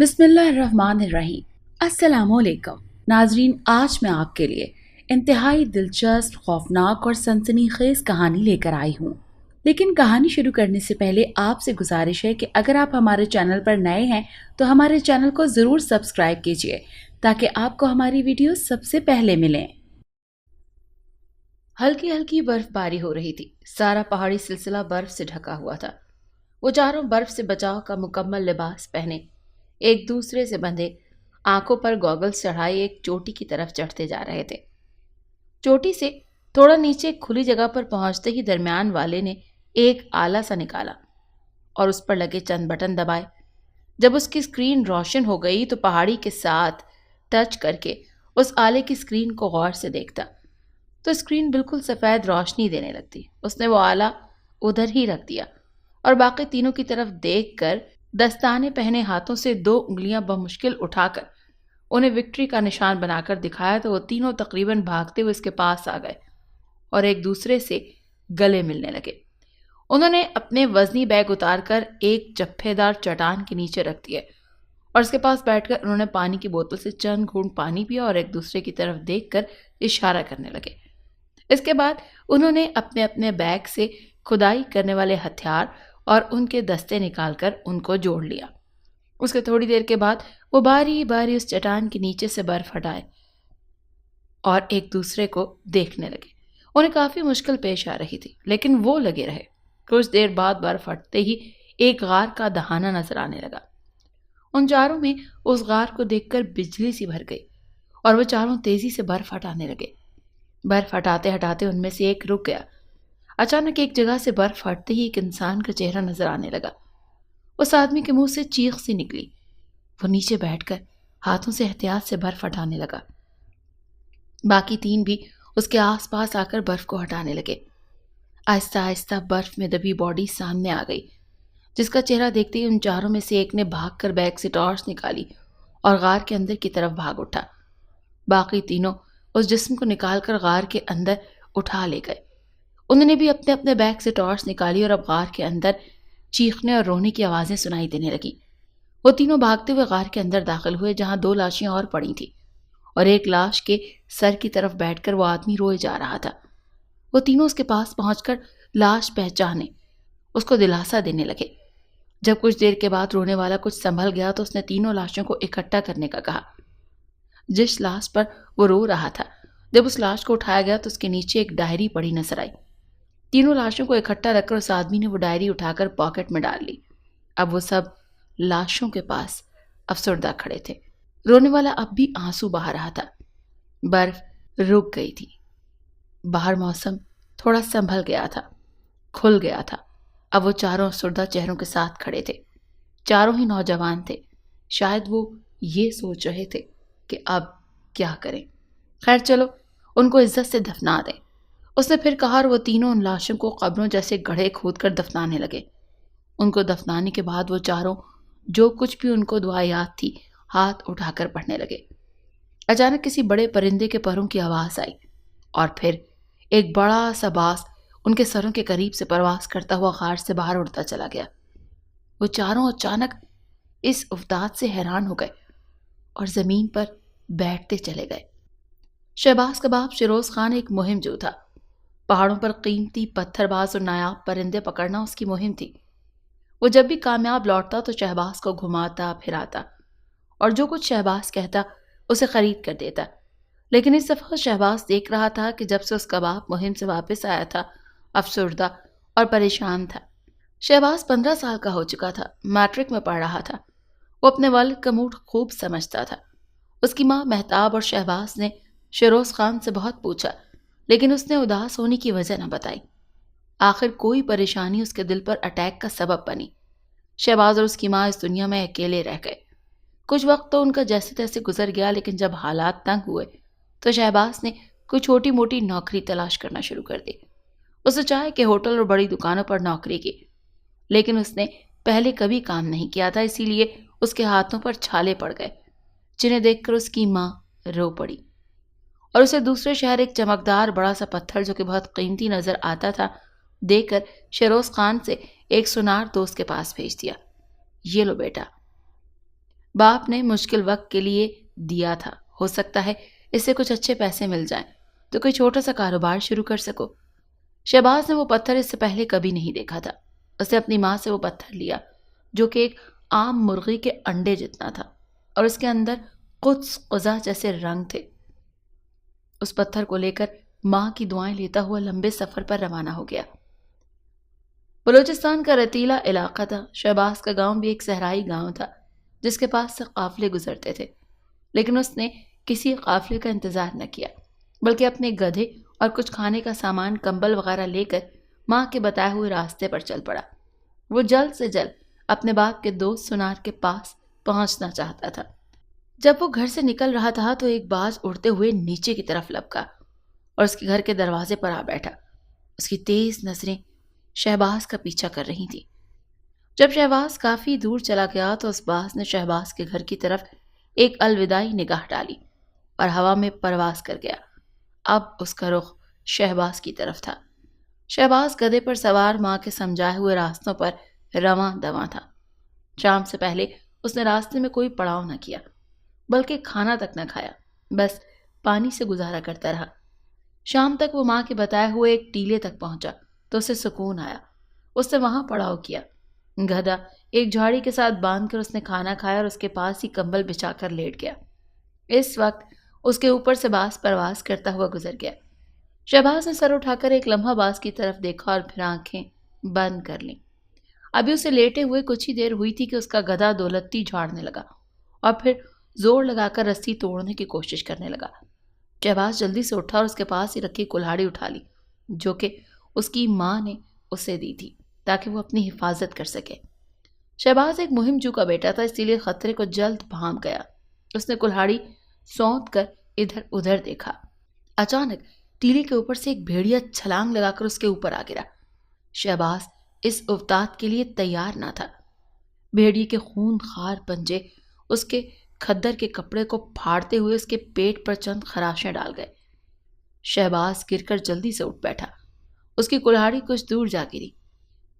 بسم اللہ الرحمن الرحیم۔ السلام علیکم ناظرین، آج میں آپ کے لیے انتہائی دلچسپ، خوفناک اور سنسنی خیز کہانی لے کر آئی ہوں۔ لیکن کہانی شروع کرنے سے پہلے آپ سے گزارش ہے کہ اگر آپ ہمارے چینل پر نئے ہیں تو ہمارے چینل کو ضرور سبسکرائب کیجیے تاکہ آپ کو ہماری ویڈیو سب سے پہلے ملیں۔ ہلکی ہلکی برف باری ہو رہی تھی۔ سارا پہاڑی سلسلہ برف سے ڈھکا ہوا تھا۔ وہ چاروں برف سے بچاؤ کا مکمل لباس پہنے، ایک دوسرے سے بندھے، آنکھوں پر گوگلز چڑھائے ایک چوٹی کی طرف چڑھتے جا رہے تھے۔ چوٹی سے تھوڑا نیچے ایک کھلی جگہ پر پہنچتے ہی درمیان والے نے ایک آلہ سا نکالا اور اس پر لگے چند بٹن دبائے۔ جب اس کی اسکرین روشن ہو گئی تو پہاڑی کے ساتھ ٹچ کر کے اس آلے کی اسکرین کو غور سے دیکھتا تو اسکرین بالکل سفید روشنی دینے لگتی۔ اس نے وہ آلہ ادھر ہی رکھ دیا اور باقی تینوں کی طرف دیکھ کر دستانے پہنے ہاتھوں سے 2 انگلیاں بمشکل اٹھا کر انہیں وکٹری کا نشان بنا کر دکھایا تو وہ تینوں تقریباً بھاگتے ہوئے اس کے پاس آ گئے اور ایک دوسرے سے گلے ملنے لگے۔ انہوں نے اپنے وزنی بیگ اتار کر ایک جپھے دار چٹان کے نیچے رکھ دیے اور اس کے پاس بیٹھ کر انہوں نے پانی کی بوتل سے چند گھونٹ پانی پیا اور ایک دوسرے کی طرف دیکھ کر اشارہ کرنے لگے۔ اس کے بعد انہوں نے اپنے اپنے بیگ سے کھدائی کرنے والے ہتھیار اور ان کے دستے نکال کر ان کو جوڑ لیا۔ اس کے تھوڑی دیر کے بعد وہ باری باری اس چٹان کے نیچے سے برف ہٹائے اور ایک دوسرے کو دیکھنے لگے۔ انہیں کافی مشکل پیش آ رہی تھی لیکن وہ لگے رہے۔ کچھ دیر بعد برف ہٹتے ہی ایک غار کا دہانہ نظر آنے لگا۔ ان چاروں میں اس غار کو دیکھ کر بجلی سی بھر گئی اور وہ چاروں تیزی سے برف ہٹانے لگے۔ برف ہٹاتے ہٹاتے ان میں سے ایک رک گیا۔ اچانک ایک جگہ سے برف ہٹتے ہی ایک انسان کا چہرہ نظر آنے لگا۔ اس آدمی کے منہ سے چیخ سی نکلی۔ وہ نیچے بیٹھ کر ہاتھوں سے احتیاط سے برف ہٹانے لگا۔ باقی 3 بھی اس کے آس پاس آ کر برف کو ہٹانے لگے۔ آہستہ آہستہ برف میں دبی باڈی سامنے آ گئی، جس کا چہرہ دیکھتے ہی ان چاروں میں سے ایک نے بھاگ کر بیگ سے ٹارچ نکالی اور غار کے اندر کی طرف بھاگ اٹھا۔ باقی تینوں اس جسم کو نکال کر غار کے اندر اٹھا لے گئے۔ انہوں نے بھی اپنے اپنے بیگ سے ٹارچ نکالی اور اب غار کے اندر چیخنے اور رونے کی آوازیں سنائی دینے لگی۔ وہ تینوں بھاگتے ہوئے غار کے اندر داخل ہوئے جہاں 2 لاشیں اور پڑی تھیں اور ایک لاش کے سر کی طرف بیٹھ کر وہ آدمی روئے جا رہا تھا۔ وہ تینوں اس کے پاس پہنچ کر لاش پہچانے، اس کو دلاسا دینے لگے۔ جب کچھ دیر کے بعد رونے والا کچھ سنبھل گیا تو اس نے تینوں لاشوں کو اکٹھا کرنے کا کہا۔ جس لاش پر وہ رو رہا تھا، جب اس لاش کو اٹھایا گیا تو اس کے نیچے ایک ڈائری پڑی نظر آئی۔ تینوں لاشوں کو اکٹھا رکھ کر اس آدمی نے وہ ڈائری اٹھا کر پاکٹ میں ڈال لی۔ اب وہ سب لاشوں کے پاس افسردہ کھڑے تھے۔ رونے والا اب بھی آنسو بہا رہا تھا۔ برف رک گئی تھی۔ باہر موسم تھوڑا سنبھل گیا تھا، کھل گیا تھا۔ اب وہ چاروں افسردہ چہروں کے ساتھ کھڑے تھے۔ چاروں ہی نوجوان تھے۔ شاید وہ یہ سوچ رہے تھے کہ اب کیا کریں۔ خیر چلو، ان کو عزت سے دفنا دیں، اس نے پھر کہا، اور وہ تینوں ان لاشوں کو قبروں جیسے گڑھے کھود کر دفنانے لگے۔ ان کو دفنانے کے بعد وہ چاروں جو کچھ بھی ان کو دعا یاد تھی ہاتھ اٹھا کر پڑھنے لگے۔ اچانک کسی بڑے پرندے کے پروں کی آواز آئی اور پھر ایک بڑا سا باز ان کے سروں کے قریب سے پرواز کرتا ہوا غار سے باہر اڑتا چلا گیا۔ وہ چاروں اچانک اس افتاد سے حیران ہو گئے اور زمین پر بیٹھتے چلے گئے۔ شہباز کباب شیروز خان ایک مہم جو تھا۔ پہاڑوں پر قیمتی پتھر باز اور نایاب پرندے پکڑنا اس کی مہم تھی۔ وہ جب بھی کامیاب لوٹتا تو شہباز کو گھماتا پھراتا اور جو کچھ شہباز کہتا اسے خرید کر دیتا۔ لیکن اس دفعہ شہباز دیکھ رہا تھا کہ جب سے اس کباب مہم سے واپس آیا تھا افسردہ اور پریشان تھا۔ شہباز 15 سال کا ہو چکا تھا، میٹرک میں پڑھ رہا تھا۔ وہ اپنے والد کا موڈ خوب سمجھتا تھا۔ اس کی ماں مہتاب اور شہباز نے شیروز خان سے بہت پوچھا لیکن اس نے اداس ہونے کی وجہ نہ بتائی۔ آخر کوئی پریشانی اس کے دل پر اٹیک کا سبب بنی۔ شہباز اور اس کی ماں اس دنیا میں اکیلے رہ گئے۔ کچھ وقت تو ان کا جیسے تیسے گزر گیا، لیکن جب حالات تنگ ہوئے تو شہباز نے کوئی چھوٹی موٹی نوکری تلاش کرنا شروع کر دی۔ اسے چاہے کہ ہوٹل اور بڑی دکانوں پر نوکری کی، لیکن اس نے پہلے کبھی کام نہیں کیا تھا، اسی لیے اس کے ہاتھوں پر چھالے پڑ گئے، جنہیں دیکھ کر اس کی ماں رو پڑی اور اسے دوسرے شہر ایک چمکدار بڑا سا پتھر جو کہ بہت قیمتی نظر آتا تھا دے کر شیروز خان سے ایک سونار دوست کے پاس بھیج دیا۔ یہ لو بیٹا۔ باپ نے مشکل وقت کے لیے دیا تھا، ہو سکتا ہے اس سے کچھ اچھے پیسے مل جائیں تو کوئی چھوٹا سا کاروبار شروع کر سکو۔ شہباز نے وہ پتھر اس سے پہلے کبھی نہیں دیکھا تھا۔ اسے اپنی ماں سے وہ پتھر لیا جو کہ ایک عام مرغی کے انڈے جتنا تھا اور اس کے اندر قدس قزح جیسے رنگ تھے۔ اس پتھر کو لے کر ماں کی دعائیں لیتا ہوا لمبے سفر پر روانہ ہو گیا۔ بلوچستان کا رتیلا علاقہ تھا۔ شہباز کا گاؤں بھی ایک صحرائی گاؤں تھا جس کے پاس سے قافلے گزرتے تھے، لیکن اس نے کسی قافلے کا انتظار نہ کیا بلکہ اپنے گدھے اور کچھ کھانے کا سامان، کمبل وغیرہ لے کر ماں کے بتائے ہوئے راستے پر چل پڑا۔ وہ جلد سے جلد اپنے باپ کے دوست سنار کے پاس پہنچنا چاہتا تھا۔ جب وہ گھر سے نکل رہا تھا تو ایک باز اڑتے ہوئے نیچے کی طرف لپکا اور اس کے گھر کے دروازے پر آ بیٹھا۔ اس کی تیز نظریں شہباز کا پیچھا کر رہی تھیں۔ جب شہباز کافی دور چلا گیا تو اس باز نے شہباز کے گھر کی طرف ایک الوداعی نگاہ ڈالی اور ہوا میں پرواز کر گیا۔ اب اس کا رخ شہباز کی طرف تھا۔ شہباز گدھے پر سوار ماں کے سمجھائے ہوئے راستوں پر رواں دواں تھا۔ شام سے پہلے اس نے راستے میں کوئی پڑاؤ نہ کیا بلکہ کھانا تک نہ کھایا، بس پانی سے گزارا کرتا رہا۔ شام تک وہ ماں کے بتائے ہوئے ایک ٹیلے تک پہنچا تو اسے سکون آیا۔ اس نے وہاں پڑاؤ کیا۔ گدھا ایک جھاڑی کے ساتھ باندھ کر اس نے کھانا کھایا اور اس کے پاس ہی کمبل بچھا کر لیٹ گیا۔ اس وقت اس کے اوپر سے باز پرواز کرتا ہوا گزر گیا۔ شہباز نے سر اٹھا کر ایک لمحہ باز کی طرف دیکھا اور پھر آنکھیں بند کر لیں۔ ابھی اسے لیٹے ہوئے کچھ ہی دیر ہوئی تھی کہ اس کا گدھا دولتی جھاڑنے لگا اور پھر زور لگا کر رسی توڑنے کی کوشش کرنے لگا۔ شہباز جلدی سے اٹھا اور اس کے پاس ہی رکھی کلہاڑی اٹھا لی جو کہ اس کی ماں نے اسے دی تھی تاکہ وہ اپنی حفاظت کر سکے۔ شہباز ایک مہم جو کا بیٹا تھا، اسی لیے خطرے کو جلد بھانپ گیا۔ اس نے کلہاڑی سونت کر ادھر ادھر دیکھا۔ اچانک ٹیلے کے اوپر سے ایک بھیڑیا چھلانگ لگا کر اس کے اوپر آ گرا۔ شہباز اس افتاد کے لیے تیار نہ تھا۔ بھیڑیے کے خون خار پنجے اس کے کھدر کے کپڑے کو پھاڑتے ہوئے اس کے پیٹ پر چند خراشیں ڈال گئے۔ شہباز گر کر جلدی سے اٹھ بیٹھا۔ اس کی کلہاڑی کچھ دور جا گری۔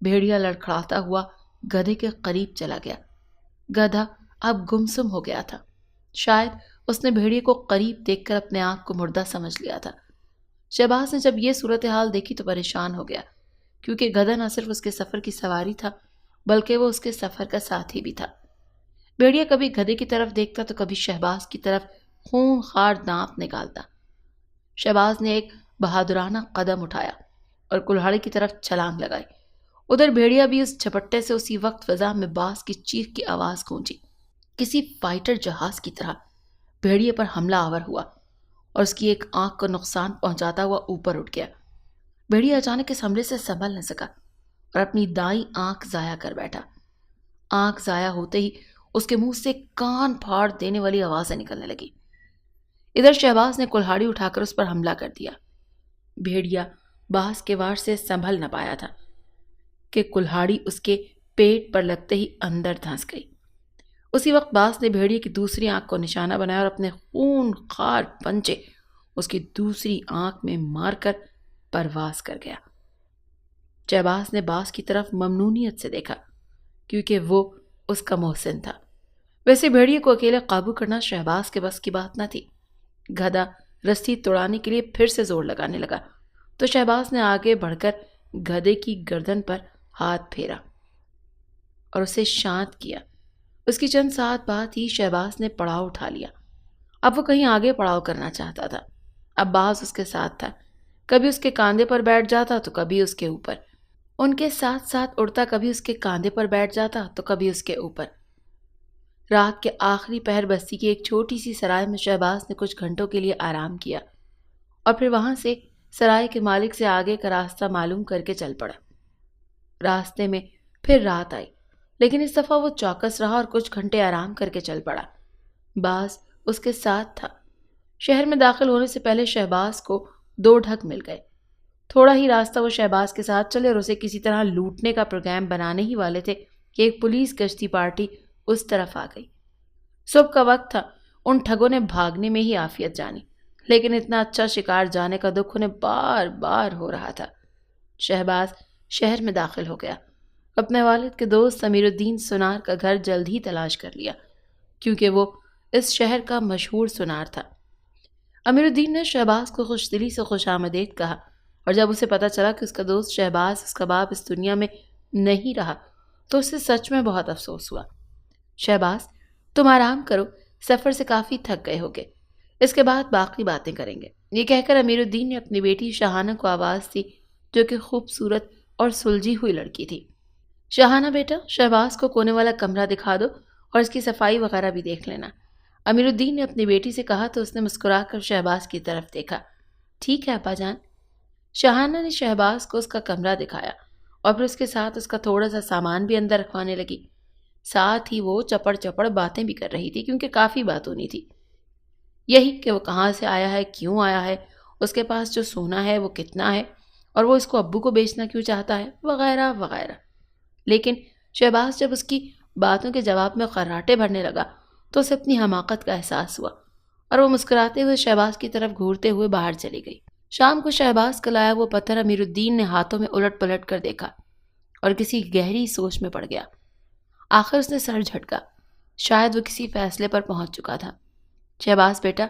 بھیڑیا لڑکھڑاتا ہوا گدھے کے قریب چلا گیا۔ گدھا اب گمسم ہو گیا تھا۔ شاید اس نے بھیڑیے کو قریب دیکھ کر اپنے آپ کو مردہ سمجھ لیا تھا۔ شہباز نے جب یہ صورتحال دیکھی تو پریشان ہو گیا، کیونکہ گدھا نہ صرف اس کے سفر کی سواری تھا بلکہ وہ اس کے سفر کا ساتھی بھی تھا۔ بھیڑیا کبھی گدھے کی طرف دیکھتا تو کبھی شہباز کی طرف خون خار دانت نکالتا۔ شہباز نے ایک بہادرانہ قدم اٹھایا اور کلہاڑی کی طرف چھلانگ لگائی۔ ادھر بھیڑیا بھی اس جھپٹے سے اسی وقت فضا میں باز کی چیخ کی آواز گونجی۔ کسی فائٹر جہاز کی طرح بھیڑیے پر حملہ آور ہوا اور اس کی ایک آنکھ کو نقصان پہنچاتا ہوا اوپر اٹھ گیا۔ بھیڑیا اچانک اس حملے سے سنبھل نہ سکا اور اپنی دائیں آنکھ ضائع کر بیٹھا۔ آنکھ ضائع ہوتے ہی اس کے منہ سے کان پھاڑ دینے والی آوازیں نکلنے لگی۔ ادھر شہباز نے کلہاڑی اٹھا کر اس پر حملہ کر دیا۔ بھیڑیا باز کے وار سے سنبھل نہ پایا تھا کہ کلہاڑی اس کے پیٹ پر لگتے ہی اندر دھنس گئی۔ اسی وقت باز نے بھیڑیے کی دوسری آنکھ کو نشانہ بنایا اور اپنے خون خار پنجے اس کی دوسری آنکھ میں مار کر پرواز کر گیا۔ شہباز نے باز کی طرف ممنونیت سے دیکھا کیونکہ وہ اس کا محسن تھا۔ ویسے بھیڑیے کو اکیلے قابو کرنا شہباز کے بس کی بات نہ تھی۔ گدھا رسی توڑانے کے لیے پھر سے زور لگانے لگا تو شہباز نے آگے بڑھ کر گدھے کی گردن پر ہاتھ پھیرا اور اسے شانت کیا۔ اس کی چند ساتھ بعد ہی شہباز نے پڑاؤ اٹھا لیا۔ اب وہ کہیں آگے پڑاؤ کرنا چاہتا تھا۔ اب باز اس کے ساتھ تھا، کبھی اس کے کاندھے پر بیٹھ جاتا تو کبھی اس کے اوپر، ان کے ساتھ ساتھ اڑتا، کبھی اس کے کاندھے پر بیٹھ جاتا تو کبھی اس کے اوپر۔ رات کے آخری پہر بستی کی ایک چھوٹی سی سرائے میں شہباز نے کچھ گھنٹوں کے لیے آرام کیا اور پھر وہاں سے سرائے کے مالک سے آگے کا راستہ معلوم کر کے چل پڑا۔ راستے میں پھر رات آئی، لیکن اس دفعہ وہ چوکس رہا اور کچھ گھنٹے آرام کر کے چل پڑا۔ باز اس کے ساتھ تھا۔ شہر میں داخل ہونے سے پہلے شہباز کو 2 ڈھک مل گئے۔ تھوڑا ہی راستہ وہ شہباز کے ساتھ چلے اور اسے کسی طرح لوٹنے کا پروگرام بنانے ہی والے تھے کہ ایک پولیس گشتی پارٹی اس طرف آ گئی۔ صبح کا وقت تھا۔ ان ٹھگوں نے بھاگنے میں ہی عافیت جانی، لیکن اتنا اچھا شکار جانے کا دکھ انہیں بار بار ہو رہا تھا۔ شہباز شہر میں داخل ہو گیا۔ اپنے والد کے دوست سمیر الدین سنار کا گھر جلد ہی تلاش کر لیا۔ کیونکہ وہ اس شہر کا مشہور سنار تھا۔ امیر الدین نے شہباز کو خوش دلی سے خوش آمدید کہا، اور جب اسے پتا چلا کہ اس کا دوست شہباز اس کا باپ اس دنیا میں نہیں رہا تو اسے سچ میں بہت افسوس ہوا۔ شہباز، تم آرام کرو، سفر سے کافی تھک گئے ہوگے، اس کے بعد باقی باتیں کریں گے۔ یہ کہہ کر امیر الدین نے اپنی بیٹی شاہانہ کو آواز دی، جو کہ خوبصورت اور سلجھی ہوئی لڑکی تھی۔ شاہانہ بیٹا، شہباز کو کونے والا کمرہ دکھا دو اور اس کی صفائی وغیرہ بھی دیکھ لینا۔ امیر الدین نے اپنی بیٹی سے کہا تو اس نے مسکرا کر شہباز کی طرف دیکھا۔ ٹھیک ہے ابا جان۔ شاہانہ نے شہباز کو اس کا کمرہ دکھایا اور پھر اس کے ساتھ اس کا تھوڑا سا سامان بھی اندر رکھوانے لگی۔ ساتھ ہی وہ چپڑ چپڑ باتیں بھی کر رہی تھی، کیونکہ کافی بات ہونی تھی۔ یہی کہ وہ کہاں سے آیا ہے، کیوں آیا ہے، اس کے پاس جو سونا ہے وہ کتنا ہے، اور وہ اس کو ابو کو بیچنا کیوں چاہتا ہے، وغیرہ وغیرہ۔ لیکن شہباز جب اس کی باتوں کے جواب میں خراٹے بھرنے لگا تو اسے اپنی حماقت کا احساس ہوا، اور وہ مسکراتے ہوئے شہباز کی طرف گھورتے ہوئے باہر چلی گئی۔ شام کو شہباز کا لایا وہ پتھر امیر الدین نے ہاتھوں میں الٹ پلٹ کر دیکھا اور کسی گہری سوچ میں پڑ گیا۔ آخر اس نے سر جھٹکا، شاید وہ کسی فیصلے پر پہنچ چکا تھا۔ شہباز بیٹا،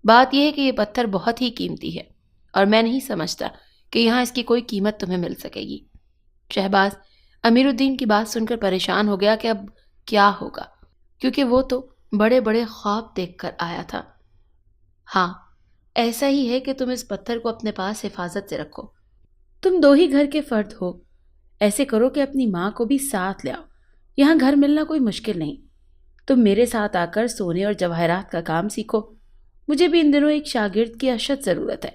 بات یہ ہے کہ یہ پتھر بہت ہی قیمتی ہے، اور میں نہیں سمجھتا کہ یہاں اس کی کوئی قیمت تمہیں مل سکے گی۔ شہباز امیر الدین کی بات سن کر پریشان ہو گیا کہ اب کیا ہوگا، کیونکہ وہ تو بڑے بڑے خواب دیکھ کر آیا تھا۔ ہاں، ایسا ہی ہے کہ تم اس پتھر کو اپنے پاس حفاظت سے رکھو۔ تم دو ہی گھر کے فرد ہو، ایسے کرو کہ اپنی ماں کو بھی ساتھ لے آؤ، یہاں گھر ملنا کوئی مشکل نہیں۔ تم میرے ساتھ آ کر سونے اور جواہرات کا کام سیکھو، مجھے بھی ان دنوں ایک شاگرد کی اشد ضرورت ہے،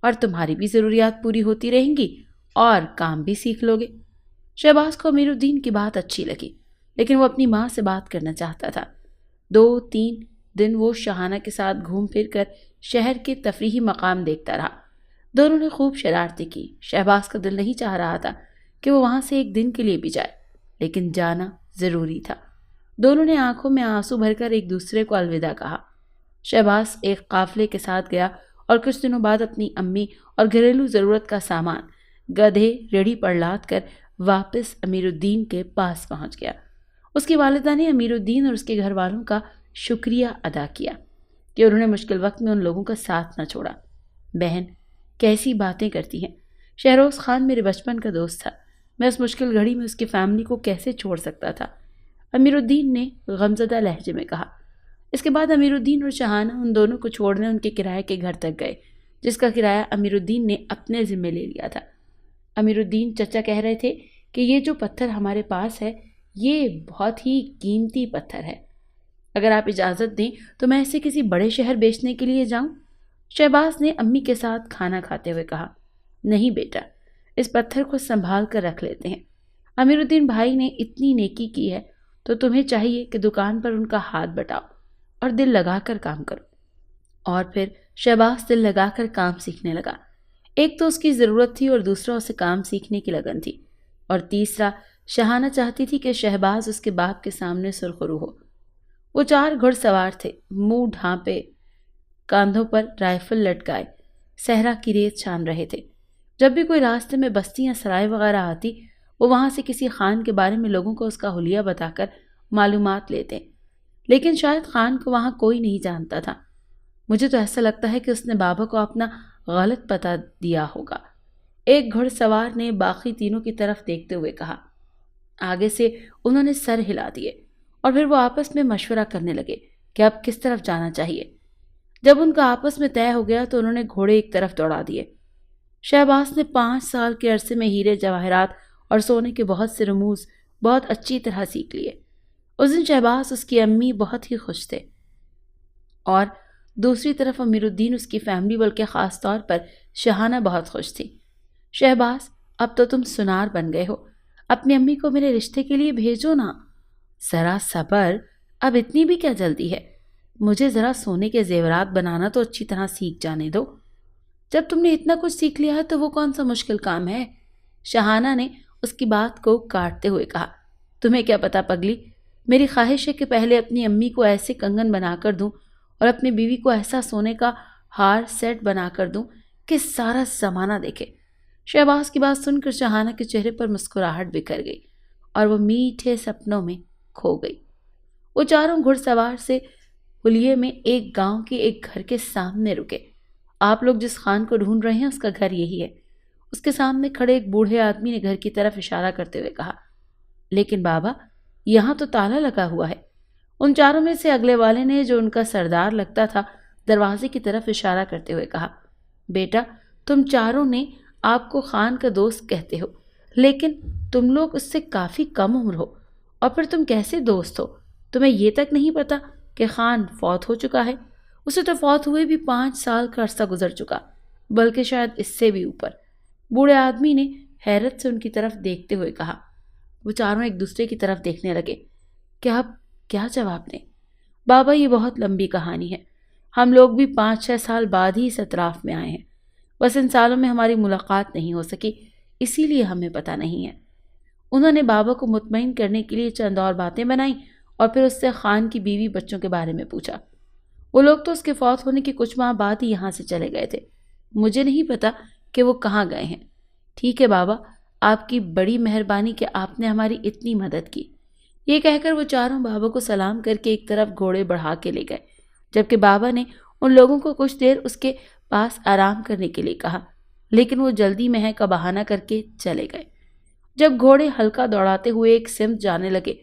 اور تمہاری بھی ضروریات پوری ہوتی رہیں گی اور کام بھی سیکھ لو گے۔ شہباز کو امیر الدین کی بات اچھی لگی، لیکن وہ اپنی ماں سے بات کرنا چاہتا تھا۔ 2-3 دن وہ شاہانہ کے ساتھ گھوم پھر کر شہر کے تفریحی مقام دیکھتا رہا۔ دونوں نے خوب شرارتیں کی۔ شہباز کا دل نہیں چاہ رہا تھا کہ وہ وہاں سے ایک دن کے لیے بھی جائے، لیکن جانا ضروری تھا۔ دونوں نے آنکھوں میں آنسو بھر کر ایک دوسرے کو الوداع کہا۔ شہباز ایک قافلے کے ساتھ گیا اور کچھ دنوں بعد اپنی امی اور گھریلو ضرورت کا سامان گدھے ریڑھی پر لاد کر واپس امیر الدین کے پاس پہنچ گیا۔ اس کی والدہ نے امیر الدین اور اس کے گھر والوں کا شکریہ ادا کیا کہ انہوں نے مشکل وقت میں ان لوگوں کا ساتھ نہ چھوڑا۔ بہن، کیسی باتیں کرتی ہیں، شہروز خان میرے بچپن کا دوست تھا، میں اس مشکل گھڑی میں اس کی فیملی کو کیسے چھوڑ سکتا تھا، امیر الدین نے غمزدہ لہجے میں کہا۔ اس کے بعد امیر الدین اور شاہانہ ان دونوں کو چھوڑنے ان کے کرائے کے گھر تک گئے، جس کا کرایہ امیر الدین نے اپنے ذمہ لے لیا تھا۔ امیر الدین چچا کہہ رہے تھے کہ یہ جو پتھر ہمارے پاس ہے یہ بہت ہی قیمتی پتھر ہے، اگر آپ اجازت دیں تو میں اسے کسی بڑے شہر بیچنے کے لیے جاؤں؟ شہباز نے امی کے ساتھ کھانا کھاتے ہوئے کہا۔ نہیں بیٹا، اس پتھر کو سنبھال کر رکھ لیتے ہیں۔ امیر الدین بھائی نے اتنی نیکی کی ہے تو تمہیں چاہیے کہ دکان پر ان کا ہاتھ بٹاؤ اور دل لگا کر کام کرو۔ اور پھر شہباز دل لگا کر کام سیکھنے لگا۔ ایک تو اس کی ضرورت تھی اور دوسرا اسے کام سیکھنے کی لگن تھی، اور تیسرا شاہانہ چاہتی تھی کہ شہباز اس کے باپ کے سامنے سرخرو ہو۔ وہ 4 گھڑ سوار تھے، منہ ڈھانپے، کاندھوں پر رائفل لٹکائے، صحرا کی ریت چھان رہے تھے۔ جب بھی کوئی راستے میں بستی یا سرائے وغیرہ آتی، وہ وہاں سے کسی خان کے بارے میں لوگوں کو اس کا حلیہ بتا کر معلومات لیتے، لیکن شاید خان کو وہاں کوئی نہیں جانتا تھا۔ مجھے تو ایسا لگتا ہے کہ اس نے بابا کو اپنا غلط پتہ دیا ہوگا، ایک گھڑ سوار نے باقی تینوں کی طرف دیکھتے ہوئے کہا۔ آگے سے انہوں نے سر ہلا دیے اور پھر وہ آپس میں مشورہ کرنے لگے کہ اب کس طرف جانا چاہیے۔ جب ان کا آپس میں طے ہو گیا تو انہوں نے گھوڑے ایک طرف دوڑا دیے۔ شہباز نے 5 سال کے عرصے میں ہیرے جواہرات اور سونے کے بہت سے رموز بہت اچھی طرح سیکھ لیے۔ اس دن شہباز اس کی امی بہت ہی خوش تھے، اور دوسری طرف امیر الدین اس کی فیملی بلکہ خاص طور پر شاہانہ بہت خوش تھی۔ شہباز، اب تو تم سنار بن گئے ہو، اپنی امی کو میرے رشتے کے لیے بھیجو نا۔ ذرا صبر، اب اتنی بھی کیا جلدی ہے، مجھے ذرا سونے کے زیورات بنانا تو اچھی طرح سیکھ جانے دو۔ جب تم نے اتنا کچھ سیکھ لیا ہے تو وہ کون سا مشکل کام ہے؟ شاہانہ نے اس کی بات کو کاٹتے ہوئے کہا۔ تمہیں کیا پتا پگلی، میری خواہش ہے کہ پہلے اپنی امی کو ایسے کنگن بنا کر دوں اور اپنی بیوی کو ایسا سونے کا ہار سیٹ بنا کر دوں کہ سارا زمانہ دیکھے۔ شہباز کی بات سن کر شاہانہ کے چہرے پر مسکراہٹ بکھر گئی اور وہ میٹھے سپنوں میں کھو گئی۔ وہ چاروں گھڑ سوار سے حلیے میں ایک گاؤں کے ایک گھر کے سامنے رکے۔ آپ لوگ جس خان کو ڈھونڈ رہے ہیں اس کا گھر یہی ہے، اس کے سامنے کھڑے ایک بوڑھے آدمی نے گھر کی طرف اشارہ کرتے ہوئے کہا۔ لیکن بابا، یہاں تو تالا لگا ہوا ہے۔ ان چاروں میں سے اگلے والے نے، جو ان کا سردار لگتا تھا، دروازے کی طرف اشارہ کرتے ہوئے کہا، بیٹا، تم چاروں نے آپ کو خان کا دوست کہتے ہو، لیکن تم لوگ اس سے کافی کم عمر ہو، اور پھر تم کیسے دوست ہو؟ تمہیں یہ تک نہیں پتا کہ خان فوت ہو چکا ہے؟ اسے تو فوت ہوئے بھی 5 سال کا عرصہ گزر چکا، بلکہ شاید اس سے بھی اوپر۔ بوڑھے آدمی نے حیرت سے ان کی طرف دیکھتے ہوئے کہا۔ وہ چاروں ایک دوسرے کی طرف دیکھنے لگے کہ اب کیا جواب دیں۔ بابا، یہ بہت لمبی کہانی ہے، ہم لوگ بھی 5-6 سال بعد ہی اس اطراف میں آئے ہیں، بس ان سالوں میں ہماری ملاقات نہیں ہو سکی، اسی لیے ہمیں پتہ نہیں ہے۔ انہوں نے بابا کو مطمئن کرنے کے لیے چند اور باتیں بنائیں اور پھر اس سے خان کی بیوی بچوں کے بارے میں پوچھا۔ وہ لوگ تو اس کے فوت ہونے کے کچھ ماہ بعد ہی یہاں سے چلے گئے تھے، مجھے نہیں پتا کہ وہ کہاں گئے ہیں۔ ٹھیک ہے بابا، آپ کی بڑی مہربانی کہ آپ نے ہماری اتنی مدد کی۔ یہ کہہ کر وہ چاروں بابا کو سلام کر کے ایک طرف گھوڑے بڑھا کے لے گئے، جبکہ بابا نے ان لوگوں کو کچھ دیر اس کے پاس آرام کرنے کے لیے کہا، لیکن وہ جلدی میں کا بہانہ کر کے چلے گئے۔ جب گھوڑے ہلکا دوڑاتے ہوئے ایک سمت جانے لگے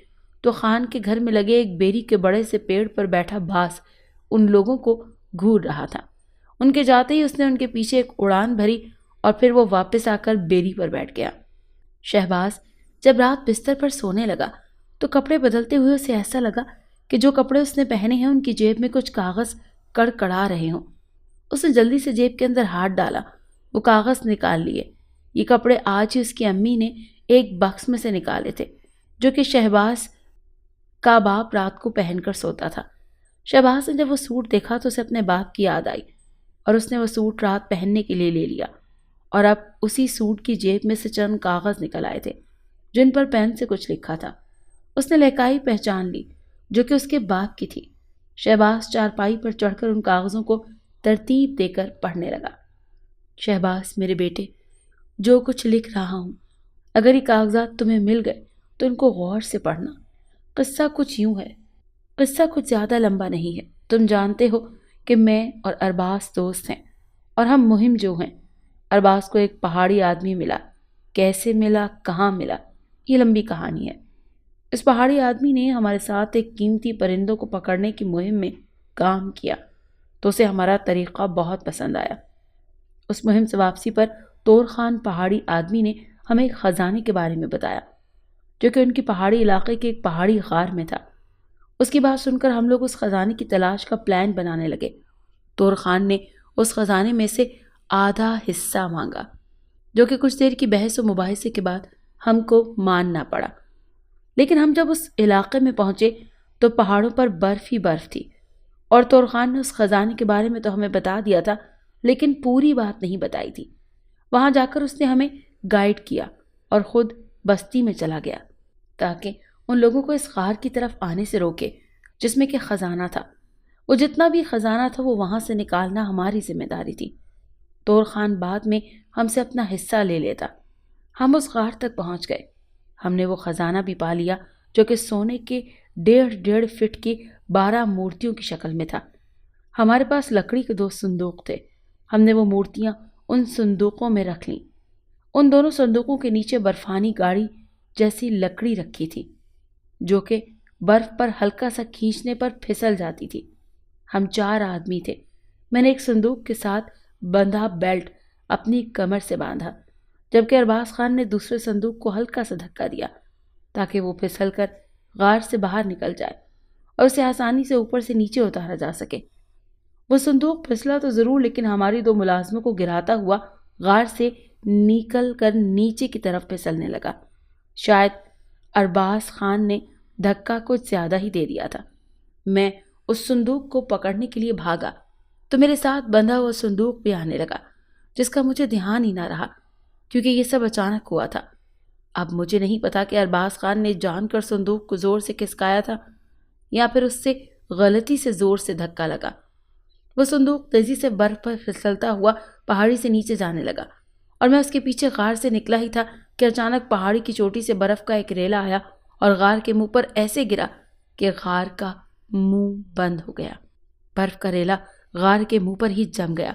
تو خان کے گھر میں لگے ایک بیری کے بڑے سے پیڑ پر بیٹھا باز ان لوگوں کو گھور رہا تھا۔ ان کے جاتے ہی اس نے ان کے پیچھے ایک اڑان بھری اور پھر وہ واپس آ کر بیری پر بیٹھ گیا۔ شہباز جب رات بستر پر سونے لگا تو کپڑے بدلتے ہوئے اسے ایسا لگا کہ جو کپڑے اس نے پہنے ہیں ان کی جیب میں کچھ کاغذ کڑکڑا رہے ہوں۔ اس نے جلدی سے جیب کے اندر ہاتھ ڈالا، وہ کاغذ نکال لیے۔ یہ کپڑے آج ہی اس کی امی نے ایک بکس میں سے نکالے تھے، جو کہ شہباز کا باپ رات کو پہن کر سوتا تھا۔ شہباز نے جب وہ سوٹ دیکھا تو اسے اپنے باپ کی یاد آئی اور اس نے وہ سوٹ رات پہننے کے لیے لے لیا، اور اب اسی سوٹ کی جیب میں سے چند کاغذ نکل آئے تھے جن پر پین سے کچھ لکھا تھا۔ اس نے لکھائی پہچان لی، جو کہ اس کے باپ کی تھی۔ شہباز چارپائی پر چڑھ کر ان کاغذوں کو ترتیب دے کر پڑھنے لگا۔ شہباز میرے بیٹے، جو کچھ لکھ رہا ہوں، اگر یہ کاغذات تمہیں مل گئے تو ان کو غور سے پڑھنا۔ قصہ کچھ یوں ہے، قصہ کچھ زیادہ لمبا نہیں ہے۔ تم جانتے ہو کہ میں اور ارباز دوست ہیں اور ہم مہم جو ہیں۔ ارباز کو ایک پہاڑی آدمی ملا، کیسے ملا، کہاں ملا، یہ لمبی کہانی ہے۔ اس پہاڑی آدمی نے ہمارے ساتھ ایک قیمتی پرندوں کو پکڑنے کی مہم میں کام کیا تو اسے ہمارا طریقہ بہت پسند آیا۔ اس مہم سے واپسی پر طور خان پہاڑی آدمی نے ہمیں ایک خزانے کے بارے میں بتایا، جو کہ ان کی پہاڑی علاقے کے ایک پہاڑی غار میں تھا۔ اس کی بات سن کر ہم لوگ اس خزانے کی تلاش کا پلان بنانے لگے۔ طور خان نے اس خزانے میں سے آدھا حصہ مانگا، جو کہ کچھ دیر کی بحث و مباحثے کے بعد ہم کو ماننا پڑا۔ لیکن ہم جب اس علاقے میں پہنچے تو پہاڑوں پر برف ہی برف تھی، اور طور خان نے اس خزانے کے بارے میں تو ہمیں بتا دیا تھا، لیکن پوری بات نہیں بتائی تھی۔ وہاں جا کر اس نے ہمیں گائیڈ کیا اور خود بستی میں چلا گیا تاکہ ان لوگوں کو اس غار کی طرف آنے سے روکے جس میں کہ خزانہ تھا۔ وہ جتنا بھی خزانہ تھا وہ وہاں سے نکالنا ہماری ذمہ داری تھی۔ طور خان بعد میں ہم سے اپنا حصہ لے لیتا۔ ہم اس غار تک پہنچ گئے۔ ہم نے وہ خزانہ بھی پا لیا، جو کہ سونے کے 1.5 فٹ کی 12 مورتیوں کی شکل میں تھا۔ ہمارے پاس لکڑی کے 2 صندوق تھے۔ ہم نے وہ مورتیاں ان صندوقوں میں رکھ لیں۔ ان دونوں صندوقوں کے نیچے برفانی گاڑی جیسی لکڑی رکھی تھی، جو کہ برف پر ہلکا سا کھینچنے پر پھسل جاتی تھی۔ ہم 4 آدمی تھے۔ میں نے ایک صندوق کے ساتھ بندھا بیلٹ اپنی کمر سے باندھا، جبکہ ارباز خان نے دوسرے صندوق کو ہلکا سا دھکا دیا تاکہ وہ پھسل کر غار سے باہر نکل جائے اور اسے آسانی سے اوپر سے نیچے اتارا جا سکے۔ وہ صندوق پھسلا تو ضرور، لیکن ہماری 2 ملازموں کو گراتا ہوا غار سے نکل کر نیچے کی طرف پھسلنے لگا۔ شاید ارباز خان نے دھکا کچھ زیادہ ہی دے دیا تھا۔ میں اس صندوق کو پکڑنے کے لیے بھاگا تو میرے ساتھ بندھا ہوا صندوق بھی آنے لگا، جس کا مجھے دھیان ہی نہ رہا کیونکہ یہ سب اچانک ہوا تھا۔ اب مجھے نہیں پتا کہ ارباز خان نے جان کر صندوق کو زور سے کھسکایا تھا یا پھر اس سے غلطی سے زور سے دھکا لگا۔ وہ صندوق تیزی سے برف پر پھسلتا ہوا پہاڑی سے نیچے جانے لگا اور میں اس کے پیچھے غار سے نکلا ہی تھا کہ اچانک پہاڑی کی چوٹی سے برف کا ایک ریلا آیا اور غار کے منہ پر ایسے گرا کہ غار کا منہ بند ہو گیا۔ برف کا ریلا غار کے منہ پر ہی جم گیا،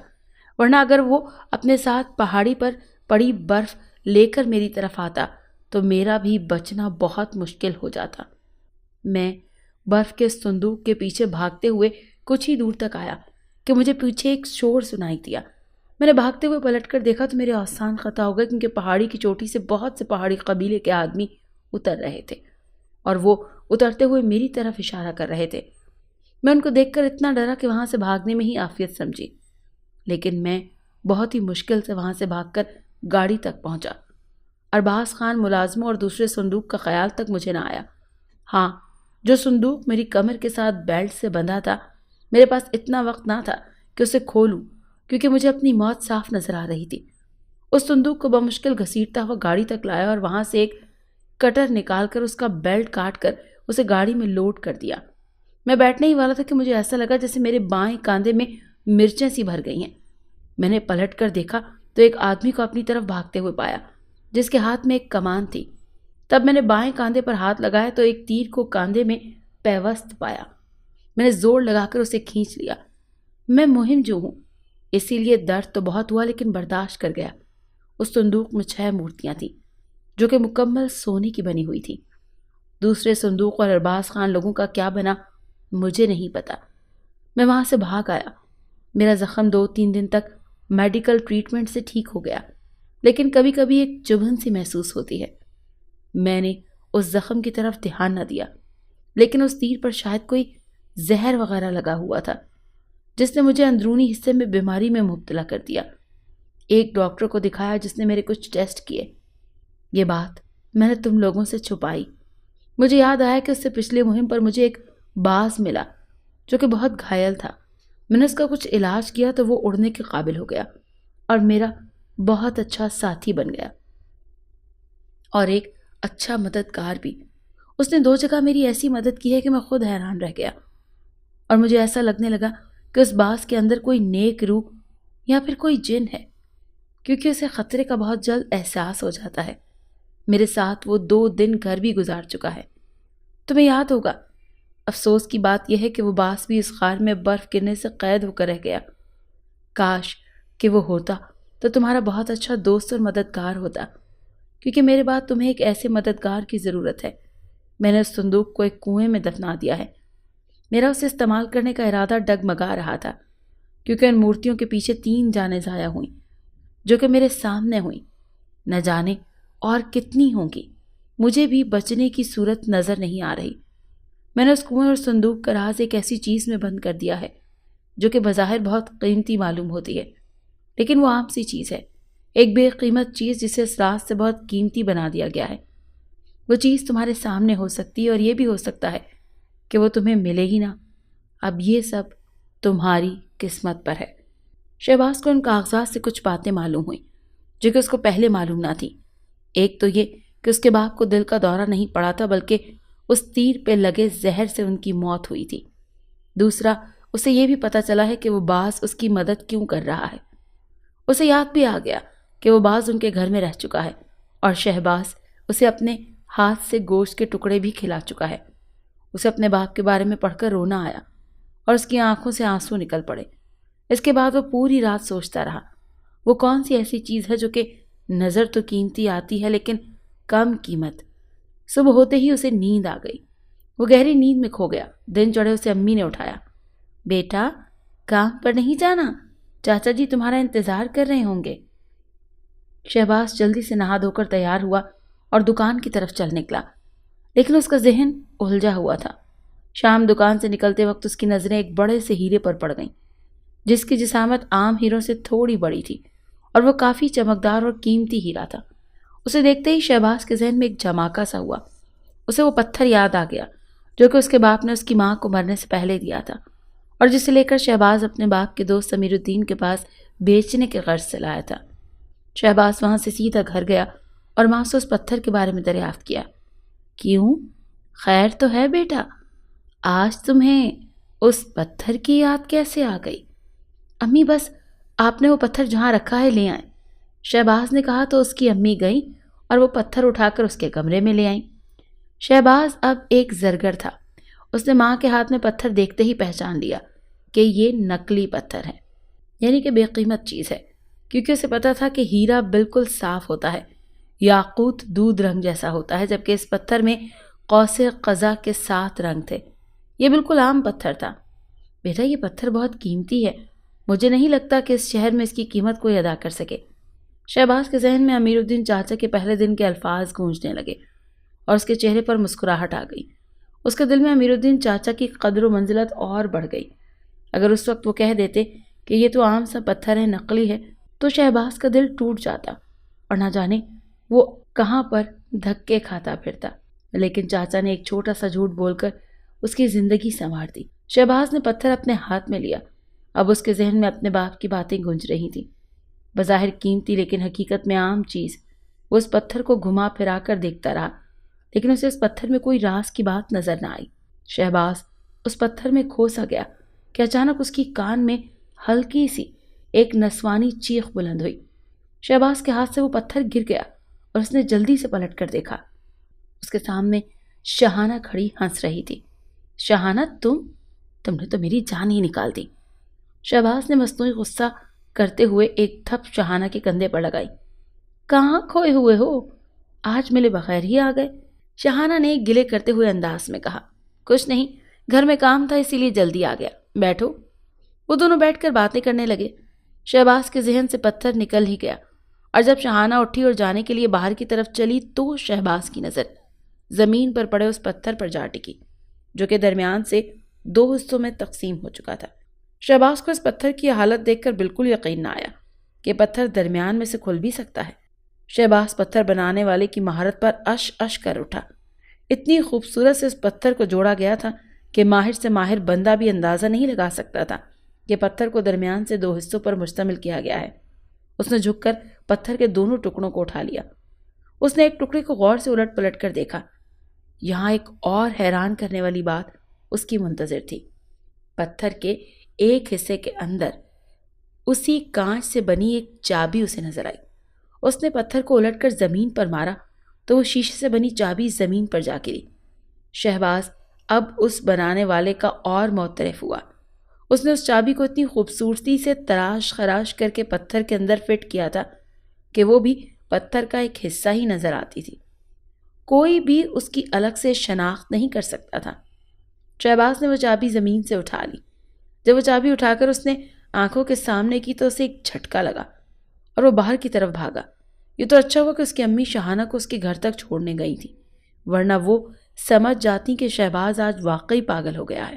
ورنہ اگر وہ اپنے ساتھ پہاڑی پر پڑی برف لے کر میری طرف آتا تو میرا بھی بچنا بہت مشکل ہو جاتا۔ میں برف کے صندوق کے پیچھے بھاگتے ہوئے کچھ ہی دور تک آیا کہ مجھے پیچھے ایک شور سنائی دیا۔ میں نے بھاگتے ہوئے پلٹ کر دیکھا تو میرے آسان خطا ہو گئے، کیونکہ پہاڑی کی چوٹی سے بہت سے پہاڑی قبیلے کے آدمی اتر رہے تھے اور وہ اترتے ہوئے میری طرف اشارہ کر رہے تھے۔ میں ان کو دیکھ کر اتنا ڈرا کہ وہاں سے بھاگنے میں ہی عافیت سمجھی، لیکن میں بہت ہی مشکل سے وہاں سے بھاگ کر گاڑی تک پہنچا۔ ارباز خان ملازموں اور دوسرے صندوق کا خیال تک مجھے نہ آیا۔ ہاں، جو صندوق میری کمر کے ساتھ بیلٹ سے بندھا تھا، میرے پاس اتنا وقت نہ تھا کہ اسے کھولوں، کیونکہ مجھے اپنی موت صاف نظر آ رہی تھی۔ اس صندوق کو بمشکل گھسیٹتا ہوا گاڑی تک لایا اور وہاں سے ایک کٹر نکال کر اس کا بیلٹ کاٹ کر اسے گاڑی میں لوڈ کر دیا۔ میں بیٹھنے ہی والا تھا کہ مجھے ایسا لگا جیسے میرے بائیں کاندھے میں مرچیں سی بھر گئی ہیں۔ میں نے پلٹ کر دیکھا تو ایک آدمی کو اپنی طرف بھاگتے ہوئے پایا، جس کے ہاتھ میں ایک کمان تھی۔ تب میں نے بائیں کاندھے پر ہاتھ لگایا تو ایک تیر کو کاندھے میں پیوست پایا۔ میں نے زور لگا کر اسے کھینچ لیا۔ میں مہم جو ہوں، اسی لیے درد تو بہت ہوا، لیکن برداشت کر گیا۔ اس صندوق میں 6 مورتیاں تھیں جو کہ مکمل سونے کی بنی ہوئی تھی۔ دوسرے صندوق اور ارباز خان لوگوں کا کیا بنا مجھے نہیں پتا۔ میں وہاں سے بھاگ آیا۔ میرا زخم 2-3 دن تک میڈیکل ٹریٹمنٹ سے ٹھیک ہو گیا، لیکن کبھی کبھی ایک چبھن سی محسوس ہوتی ہے۔ میں نے اس زخم کی طرف دھیان نہ دیا، لیکن اس تیر پر شاید کوئی زہر وغیرہ لگا ہوا تھا، جس نے مجھے اندرونی حصے میں بیماری میں مبتلا کر دیا۔ ایک ڈاکٹر کو دکھایا جس نے میرے کچھ ٹیسٹ کیے۔ یہ بات میں نے تم لوگوں سے چھپائی۔ مجھے یاد آیا کہ اس سے پچھلے مہم پر مجھے ایک باز ملا جو کہ بہت گھائل تھا۔ میں نے اس کا کچھ علاج کیا تو وہ اڑنے کے قابل ہو گیا اور میرا بہت اچھا ساتھی بن گیا اور ایک اچھا مددگار بھی۔ اس نے 2 جگہ میری ایسی مدد کی ہے کہ میں خود حیران رہ گیا، اور مجھے ایسا لگنے لگا کہ اس باز کے اندر کوئی نیک روح یا پھر کوئی جن ہے، کیونکہ اسے خطرے کا بہت جلد احساس ہو جاتا ہے۔ میرے ساتھ وہ 2 دن گھر بھی گزار چکا ہے۔ تمہیں یاد ہوگا، افسوس کی بات یہ ہے کہ وہ باز بھی اس غار میں برف گرنے سے قید ہو کر رہ گیا۔ کاش کہ وہ ہوتا تو تمہارا بہت اچھا دوست اور مددگار ہوتا، کیونکہ میرے بعد تمہیں ایک ایسے مددگار کی ضرورت ہے۔ میں نے اس صندوق کو ایک کنویں میں دفنا دیا ہے۔ میرا اسے استعمال کرنے کا ارادہ ڈگمگا رہا تھا، کیونکہ ان مورتیوں کے پیچھے 3 جانیں ضائع ہوئیں جو کہ میرے سامنے ہوئیں۔ نہ جانے اور کتنی ہوں گی، مجھے بھی بچنے کی صورت نظر نہیں آ رہی۔ میں نے اس کنویں اور صندوق کا راز ایک ایسی چیز میں بند کر دیا ہے جو کہ بظاہر بہت قیمتی معلوم ہوتی ہے، لیکن وہ عام سی چیز ہے، ایک بے قیمت چیز جسے اس راز سے بہت قیمتی بنا دیا گیا ہے۔ وہ چیز تمہارے سامنے ہو سکتی ہے اور یہ بھی ہو سکتا ہے کہ وہ تمہیں ملے ہی نہ۔ اب یہ سب تمہاری قسمت پر ہے۔ شہباز کو ان کاغذات سے کچھ باتیں معلوم ہوئیں جو کہ اس کو پہلے معلوم نہ تھی۔ ایک تو یہ کہ اس کے باپ کو دل کا دورہ نہیں پڑا تھا، بلکہ اس تیر پہ لگے زہر سے ان کی موت ہوئی تھی۔ دوسرا، اسے یہ بھی پتہ چلا ہے کہ وہ باز اس کی مدد کیوں کر رہا ہے۔ اسے یاد بھی آ گیا کہ وہ باز ان کے گھر میں رہ چکا ہے اور شہباز اسے اپنے ہاتھ سے گوشت کے ٹکڑے بھی کھلا چکا ہے۔ اسے اپنے باپ کے بارے میں پڑھ کر رونا آیا اور اس کی آنکھوں سے آنسو نکل پڑے۔ اس کے بعد وہ پوری رات سوچتا رہا، وہ کون سی ایسی چیز ہے جو کہ نظر تو قیمتی آتی ہے لیکن کم قیمت۔ صبح ہوتے ہی اسے نیند آ گئی، وہ گہری نیند میں کھو گیا۔ دن چڑھے اسے امی نے اٹھایا۔ بیٹا، کام پر نہیں جانا؟ چاچا جی تمہارا انتظار کر رہے ہوں گے۔ شہباز جلدی سے نہا دھو کر تیار ہوا اور دکان کی طرف چل نکلا، لیکن اس کا ذہن الجھا ہوا تھا۔ شام دکان سے نکلتے وقت اس کی نظریں ایک بڑے سے ہیرے پر پڑ گئیں جس کی جسامت عام ہیروں سے تھوڑی بڑی تھی اور وہ کافی چمکدار اور قیمتی ہیرا تھا۔ اسے دیکھتے ہی شہباز کے ذہن میں ایک جھماکا سا ہوا۔ اسے وہ پتھر یاد آ گیا جو کہ اس کے باپ نے اس کی ماں کو مرنے سے پہلے دیا تھا اور جسے لے کر شہباز اپنے باپ کے دوست سمیر الدین کے پاس بیچنے کے غرض سے لایا تھا۔ شہباز وہاں سے سیدھا گھر گیا اور ماں سے اس پتھر کے بارے میں دریافت کیا۔ کیوں؟ خیر تو ہے بیٹا؟ آج تمہیں اس پتھر کی یاد کیسے آ گئی؟ امی بس آپ نے وہ پتھر جہاں رکھا ہے لے آئیں، شہباز نے کہا تو اس کی امی گئیں اور وہ پتھر اٹھا کر اس کے کمرے میں لے آئیں۔ شہباز اب ایک زرگر تھا، اس نے ماں کے ہاتھ میں پتھر دیکھتے ہی پہچان لیا کہ یہ نقلی پتھر ہے، یعنی کہ بے قیمت چیز ہے، کیونکہ اسے پتا تھا کہ ہیرا بالکل صاف ہوتا ہے، یاقوت دودھ رنگ جیسا ہوتا ہے، جبکہ اس پتھر میں قوس قزح کے 7 رنگ تھے۔ یہ بالکل عام پتھر تھا۔ بیٹا، یہ پتھر بہت قیمتی ہے، مجھے نہیں لگتا کہ اس شہر میں اس کی قیمت کوئی ادا کر سکے۔ شہباز کے ذہن میں امیر الدین چاچا کے پہلے دن کے الفاظ گونجنے لگے اور اس کے چہرے پر مسکراہٹ آ گئی۔ اس کے دل میں امیر الدین چاچا کی قدر و منزلت اور بڑھ گئی۔ اگر اس وقت وہ کہہ دیتے کہ یہ تو عام سا پتھر ہے، نقلی ہے، تو شہباز کا دل ٹوٹ جاتا اور نہ جانے وہ کہاں پر دھکے کھاتا پھرتا۔ لیکن چاچا نے ایک چھوٹا سا جھوٹ بول کر اس کی زندگی سنوار دی۔ شہباز نے پتھر اپنے ہاتھ میں لیا۔ اب اس کے ذہن میں اپنے باپ کی باتیں گونج رہی تھیں، بظاہر قیمتی لیکن حقیقت میں عام چیز۔ وہ اس پتھر کو گھما پھرا کر دیکھتا رہا، لیکن اسے اس پتھر میں کوئی راز کی بات نظر نہ آئی۔ شہباز اس پتھر میں کھو سا گیا کہ اچانک اس کی کان میں ہلکی سی ایک نسوانی چیخ بلند ہوئی۔ شہباز کے ہاتھ سے وہ پتھر گر گیا اور اس نے جلدی سے پلٹ کر دیکھا۔ اس کے سامنے شہانہ کھڑی ہنس رہی تھی۔ شہانہ، تم نے تو میری جان ہی نکال دی۔ شہباز نے مصنوعی غصہ کرتے ہوئے ایک تھپ شہانہ کے کندھے پر لگائی۔ کہاں کھوئے ہوئے ہو؟ آج ملے بغیر ہی آ گئے، شہانہ نے گلے کرتے ہوئے انداز میں کہا۔ کچھ نہیں، گھر میں کام تھا اسی لیے جلدی آ گیا، بیٹھو۔ وہ دونوں بیٹھ کر باتیں کرنے لگے۔ شہباز کے ذہن سے پتھر نکل ہی گیا، اور جب شہانہ اٹھی اور جانے کے لیے باہر کی طرف چلی تو شہباز کی نظر زمین پر پڑے اس پتھر پر جا ٹکی جو کہ درمیان سے 2 حصوں میں تقسیم ہو چکا تھا۔ شہباز کو اس پتھر کی حالت دیکھ کر بالکل یقین نہ آیا کہ پتھر درمیان میں سے کھل بھی سکتا ہے۔ شہباز پتھر بنانے والے کی مہارت پر اش کر اٹھا۔ اتنی خوبصورت سے اس پتھر کو جوڑا گیا تھا کہ ماہر سے ماہر بندہ بھی اندازہ نہیں لگا سکتا تھا کہ پتھر کو درمیان سے 2 حصوں پر مشتمل کیا گیا ہے۔ اس نے جھک کر پتھر کے دونوں ٹکڑوں کو اٹھا لیا۔ اس نے ایک ٹکڑے کو غور سے الٹ پلٹ کر دیکھا۔ یہاں ایک اور حیران کرنے والی بات اس کی منتظر تھی۔ پتھر کے ایک حصے کے اندر اسی کانچ سے بنی ایک چابی اسے نظر آئی۔ اس نے پتھر کو الٹ کر زمین پر مارا تو وہ شیشے سے بنی چابی زمین پر جا گری۔ شہباز اب اس بنانے والے کا اور معترف ہوا۔ اس نے اس چابی کو اتنی خوبصورتی سے تراش خراش کر کے پتھر کے اندر فٹ کیا تھا کہ وہ بھی پتھر کا ایک حصہ ہی نظر آتی تھی۔ کوئی بھی اس کی الگ سے شناخت نہیں کر سکتا تھا۔ شہباز نے وہ چابی زمین سے اٹھا لی۔ جب وہ چابی اٹھا کر اس نے آنکھوں کے سامنے کی تو اسے ایک جھٹکا لگا اور وہ باہر کی طرف بھاگا۔ یہ تو اچھا ہوا کہ اس کی امی شہانہ کو اس کے گھر تک چھوڑنے گئی تھی، ورنہ وہ سمجھ جاتی کہ شہباز آج واقعی پاگل ہو گیا ہے۔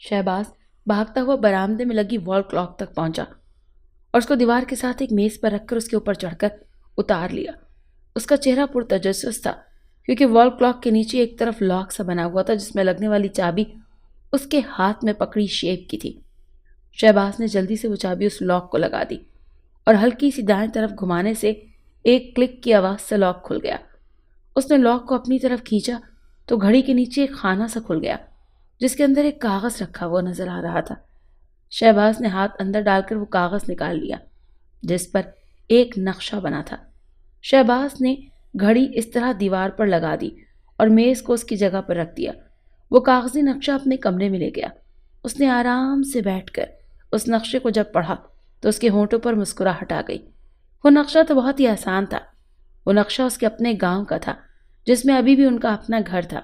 شہباز بھاگتا ہوا برآمدے میں لگی وال کلاک تک پہنچا اور اس کو دیوار کے ساتھ ایک میز پر رکھ کر اس کے اوپر چڑھ کر اتار لیا۔ اس کا چہرہ پرتجسس تھا کیونکہ وال کلاک کے نیچے ایک طرف لاک سا بنا ہوا تھا جس میں لگنے والی چابی اس کے ہاتھ میں پکڑی شیپ کی تھی۔ شہباز نے جلدی سے وہ چابی اس لاک کو لگا دی اور ہلکی سی دائیں طرف گھمانے سے ایک کلک کی آواز سے لاک کھل گیا۔ اس نے لاک کو اپنی طرف کھینچا تو گھڑی کے نیچے ایک خانہ سا کھل گیا جس کے اندر ایک کاغذ رکھا ہوا نظر آ رہا تھا۔ شہباز نے ہاتھ اندر ڈال کر وہ کاغذ نکال لیا جس پر ایک نقشہ بنا تھا۔ شہباز نے گھڑی اس طرح دیوار پر لگا دی اور میز کو اس کی جگہ پر رکھ دیا۔ وہ کاغذی نقشہ اپنے کمرے میں لے گیا۔ اس نے آرام سے بیٹھ کر اس نقشے کو جب پڑھا تو اس کے ہونٹوں پر مسکراہٹ آ گئی۔ وہ نقشہ تو بہت ہی آسان تھا۔ وہ نقشہ اس کے اپنے گاؤں کا تھا جس میں ابھی بھی ان کا اپنا گھر تھا۔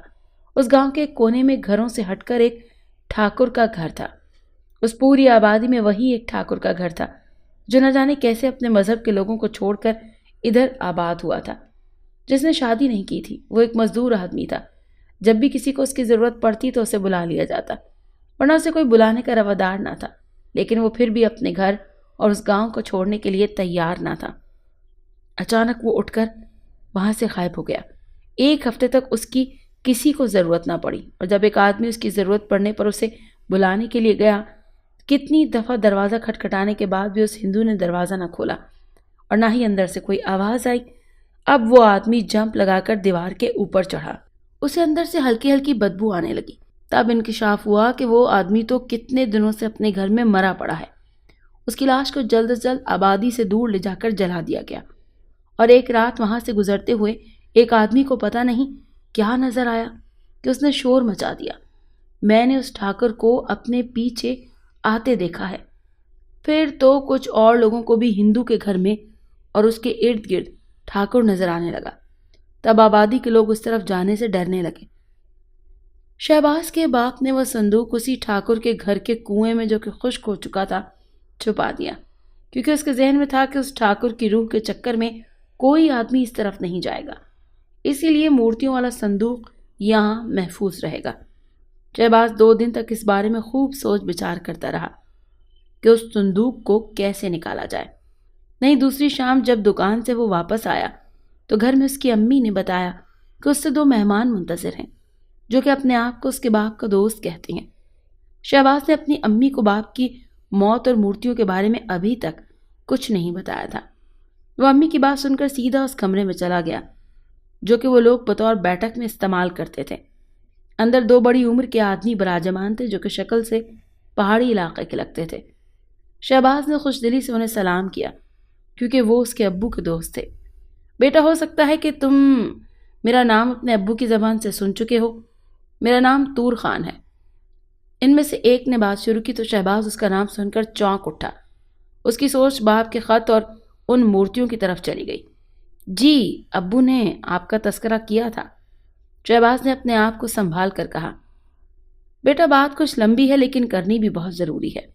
اس گاؤں کے ایک کونے میں گھروں سے ہٹ کر ایک ٹھاکر کا گھر تھا۔ اس پوری آبادی میں وہی ایک ٹھاکر کا گھر تھا جو نہ جانے کیسے اپنے مذہب کے لوگوں کو چھوڑ کر ادھر آباد ہوا تھا۔ جس نے شادی نہیں کی تھی وہ ایک مزدور آدمی تھا۔ جب بھی کسی کو اس کی ضرورت پڑتی تو اسے بلا لیا جاتا، ورنہ اسے کوئی بلانے کا روادار نہ تھا، لیکن وہ پھر بھی اپنے گھر اور اس گاؤں کو چھوڑنے کے لیے تیار نہ تھا۔ اچانک وہ اٹھ کر وہاں سے غائب ہو گیا۔ 1 ہفتے تک اس کی کسی کو ضرورت نہ پڑی، اور جب ایک آدمی اس کی ضرورت پڑنے پر اسے بلانے کے لیے گیا، کتنی دفعہ دروازہ کھٹکھٹانے کے بعد بھی اس ہندو نے دروازہ نہ کھولا اور نہ ہی اندر سے کوئی آواز آئی۔ اب وہ آدمی جمپ لگا کر دیوار کے اوپر چڑھا۔ اسے اندر سے ہلکی ہلکی بدبو آنے لگی۔ تب انکشاف ہوا کہ وہ آدمی تو کتنے دنوں سے اپنے گھر میں مرا پڑا ہے۔ اس کی لاش کو جلد از جلد آبادی سے دور لے جا کر جلا دیا گیا، اور ایک رات وہاں سے گزرتے ہوئے ایک آدمی کو پتہ نہیں کیا نظر آیا کہ اس نے شور مچا دیا۔ میں نے اس ٹھاکر کو اپنے پیچھے آتے دیکھا ہے۔ پھر تو کچھ اور لوگوں کو بھی ہندو کے گھر میں اور اس کے ارد گرد ٹھاکر نظر آنے لگا۔ تب آبادی کے لوگ اس طرف جانے سے ڈرنے لگے۔ شہباز کے باپ نے وہ صندوق اسی ٹھاکر کے گھر کے کنویں میں، جو کہ خشک ہو چکا تھا، چھپا دیا، کیونکہ اس کے ذہن میں تھا کہ اس ٹھاکر کی روح کے چکر میں کوئی آدمی اس طرف نہیں جائے گا، اسی لیے مورتیوں والا صندوق یہاں محفوظ رہے گا۔ شہباز 2 دن تک اس بارے میں خوب سوچ بچار کرتا رہا کہ اس صندوق کو کیسے نکالا جائے۔ نہیں، دوسری شام جب دکان سے وہ واپس آیا تو گھر میں اس کی امی نے بتایا کہ اس سے 2 مہمان منتظر ہیں، جو کہ اپنے آپ کو اس کے باپ کا دوست کہتے ہیں۔ شہباز نے اپنی امی کو باپ کی موت اور مورتیوں کے بارے میں ابھی تک کچھ نہیں بتایا تھا۔ وہ امی کی بات سن کر سیدھا اس کمرے میں چلا گیا جو کہ وہ لوگ بطور بیٹھک میں استعمال کرتے تھے۔ اندر 2 بڑی عمر کے آدمی براجمان تھے، جو کہ شکل سے پہاڑی علاقے کے لگتے تھے۔ شہباز نے خوش دلی سے انہیں سلام کیا، کیونکہ وہ اس کے ابو کے دوست تھے۔ بیٹا، ہو سکتا ہے کہ تم میرا نام اپنے ابو کی زبان سے سن چکے ہو۔ میرا نام طور خان ہے۔ ان میں سے ایک نے بات شروع کی تو شہباز اس کا نام سن کر چونک اٹھا۔ اس کی سوچ باپ کے خط اور ان مورتیوں کی طرف چلی گئی۔ جی، ابو نے آپ کا تذکرہ کیا تھا، شہباز نے اپنے آپ کو سنبھال کر کہا۔ بیٹا، بات کچھ لمبی ہے لیکن کرنی بھی بہت ضروری ہے۔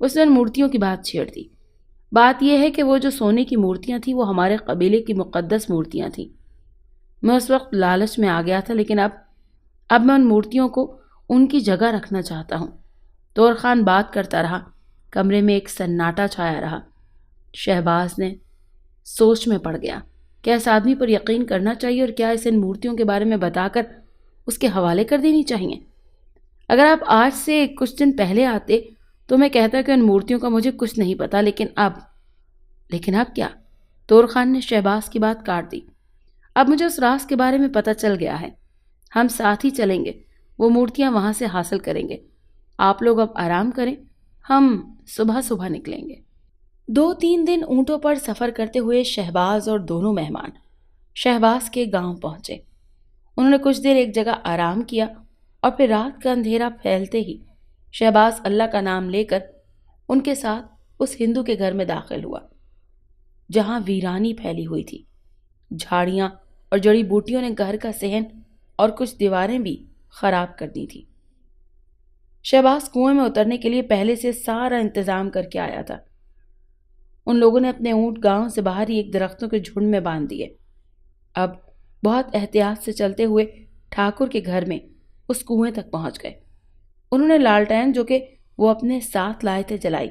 اس نے ان مورتیوں کی بات چھیڑ دی۔ بات یہ ہے کہ وہ جو سونے کی مورتیاں تھیں وہ ہمارے قبیلے کی مقدس مورتیاں تھیں۔ میں اس وقت لالچ میں آ گیا تھا، لیکن اب میں ان مورتیوں کو ان کی جگہ رکھنا چاہتا ہوں۔ طور خان بات کرتا رہا۔ کمرے میں ایک سناٹا چھایا رہا۔ شہباز نے سوچ میں پڑ گیا، کیا اس آدمی پر یقین کرنا چاہیے اور کیا اسے ان مورتیوں کے بارے میں بتا کر اس کے حوالے کر دینی چاہیے؟ اگر آپ آج سے کچھ دن پہلے آتے تو میں کہتا کہ ان مورتیوں کا مجھے کچھ نہیں پتا، لیکن اب کیا؟ طور خان نے شہباز کی بات کاٹ دی۔ اب مجھے اس راز کے بارے میں پتہ چل گیا ہے۔ ہم ساتھ ہی چلیں گے، وہ مورتیاں وہاں سے حاصل کریں گے۔ آپ لوگ اب آرام کریں، ہم صبح نکلیں گے۔ 2-3 دن اونٹوں پر سفر کرتے ہوئے شہباز اور دونوں مہمان شہباز کے گاؤں پہنچے۔ انہوں نے کچھ دیر ایک جگہ آرام کیا اور پھر رات کا اندھیرا پھیلتے ہی شہباز اللہ کا نام لے کر ان کے ساتھ اس ہندو کے گھر میں داخل ہوا، جہاں ویرانی پھیلی ہوئی تھی۔ جھاڑیاں اور جڑی بوٹیوں نے گھر کا صحن اور کچھ دیواریں بھی خراب کر دی تھی۔ شہباز کنویں میں اترنے کے لیے پہلے سے سارا انتظام کر کے آیا تھا۔ ان لوگوں نے اپنے اونٹ گاؤں سے باہر ہی ایک درختوں کے جھنڈ میں باندھ دیے۔ اب بہت احتیاط سے چلتے ہوئے ٹھاکر کے گھر میں اس کنویں تک پہنچ گئے۔ انہوں نے لالٹین جو کہ وہ اپنے ساتھ لائے تھے جلائی،